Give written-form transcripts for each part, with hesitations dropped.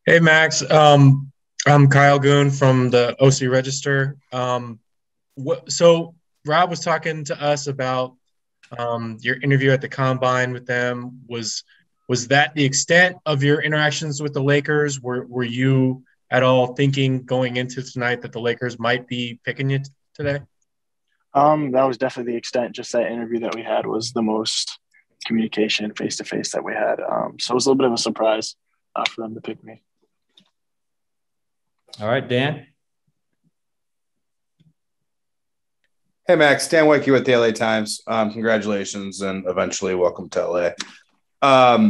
Hey Max, I'm Kyle Goon from the OC Register. So Rob was talking to us about your interview at the Combine with them. Was that the extent of your interactions with the Lakers? Were you at all thinking going into tonight that the Lakers might be picking you today? That was definitely the extent. Just that interview that we had was the most communication face to face that we had. So it was a little bit of a surprise for them to pick me. All right, Dan. Hey Max, Dan Wakey with the LA Times. Congratulations and eventually welcome to LA.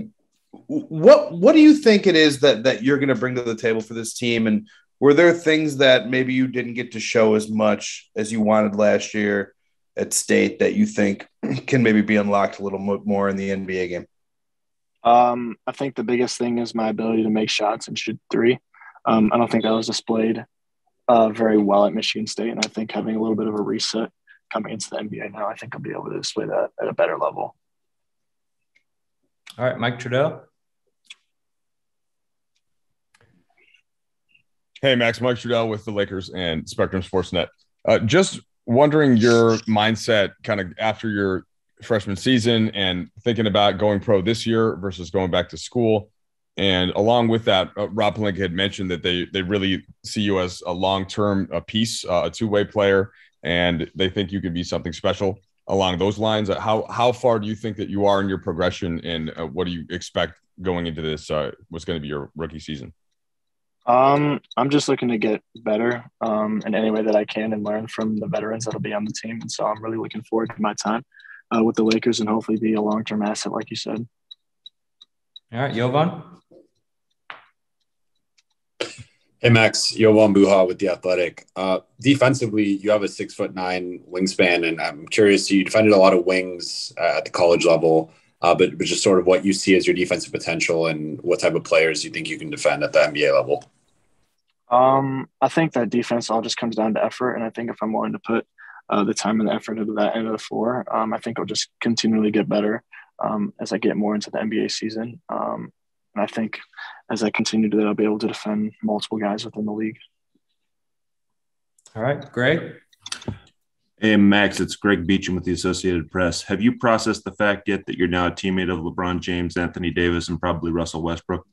What do you think it is that you're going to bring to the table for this team? And were there things that maybe you didn't get to show as much as you wanted last year at State that you think can maybe be unlocked a little more in the NBA game? I think the biggest thing is my ability to make shots and shoot three. I don't think that was displayed very well at Michigan State, and I think having a little bit of a reset coming into the NBA now, I think I'll be able to display that at a better level. All right, Mike Trudeau. Hey, Max, Mike Trudell with the Lakers and Spectrum Sportsnet. Just wondering your mindset kind of after your freshman season and thinking about going pro this year versus going back to school. And along with that, Rob Pelinka had mentioned that they really see you as a long-term piece, a two-way player, and they think you could be something special along those lines. How far do you think that you are in your progression, and what do you expect going into this, what's going to be your rookie season? I'm just looking to get better in any way that I can and learn from the veterans that'll be on the team. And so I'm really looking forward to my time with the Lakers and hopefully be a long-term asset, like you said. All right, Jovan. Hey Max, Yovan Buha with The Athletic. Defensively, you have a 6'9" wingspan, and I'm curious, you defended a lot of wings at the college level, but just sort of what you see as your defensive potential and what type of players you think you can defend at the NBA level. I think that defense all just comes down to effort, and I think if I'm willing to put the time and the effort into that end of the floor, I think I'll just continually get better as I get more into the NBA season. And I think as I continue to do that, I'll be able to defend multiple guys within the league. All right, Greg. Hey, Max, it's Greg Beecham with the Associated Press. Have you processed the fact yet that you're now a teammate of LeBron James, Anthony Davis, and probably Russell Westbrook?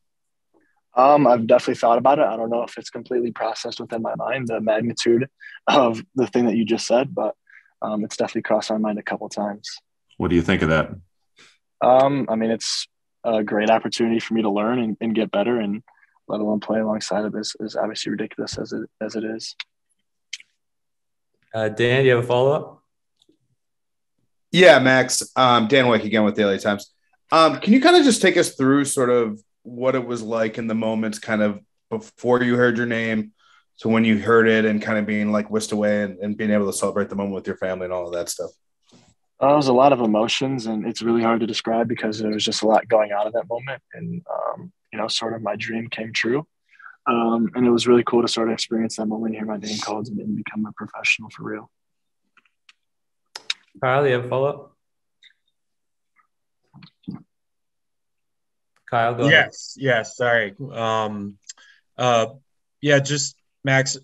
I've definitely thought about it. I don't know if it's completely processed within my mind, the magnitude of the thing that you just said, but it's definitely crossed my mind a couple of times. What do you think of that? It's a great opportunity for me to learn and get better, and let alone play alongside of this is obviously ridiculous as it is. Dan, do you have a follow-up? Yeah, Max. Dan Wake again with the LA Times. Can you kind of just take us through sort of what it was like in the moments kind of before you heard your name to when you heard it and kind of being like whisked away and being able to celebrate the moment with your family and all of that stuff? It was a lot of emotions, and it's really hard to describe because there was just a lot going on at that moment. And, sort of my dream came true. And it was really cool to sort of experience that moment, hear my name called, and become a professional for real. Kyle, do you have a follow-up? Kyle, go ahead. Yes. Sorry. Just Max.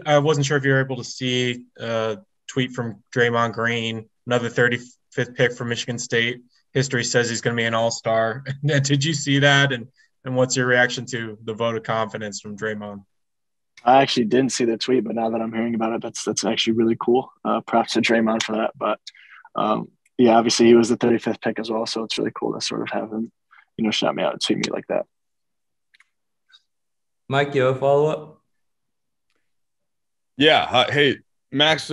I wasn't sure if you were able to see a tweet from Draymond Green, another 35th pick from Michigan State. History says he's going to be an all-star. Did you see that? And what's your reaction to the vote of confidence from Draymond? I actually didn't see the tweet, but now that I'm hearing about it, that's actually really cool. Props to Draymond for that. But obviously he was the 35th pick as well, so it's really cool to sort of have him, shout me out and tweet me like that. Mike, you have a follow-up? Yeah. Hey, Max,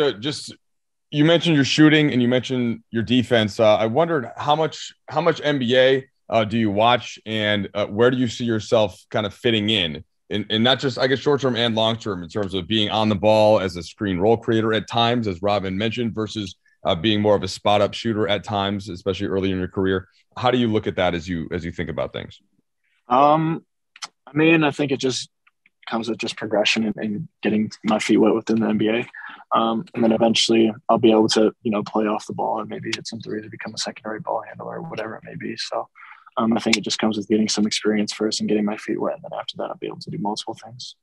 you mentioned your shooting and you mentioned your defense. I wondered how much NBA do you watch, and where do you see yourself kind of fitting in not just, I guess, short-term and long-term in terms of being on the ball as a screen role creator at times, as Robin mentioned, versus being more of a spot-up shooter at times, especially early in your career. How do you look at that as you think about things? I think it just comes with just progression and getting my feet wet within the NBA. And then eventually I'll be able to, play off the ball and maybe hit some threes to become a secondary ball handler or whatever it may be. So I think it just comes with getting some experience first and getting my feet wet. And then after that, I'll be able to do multiple things.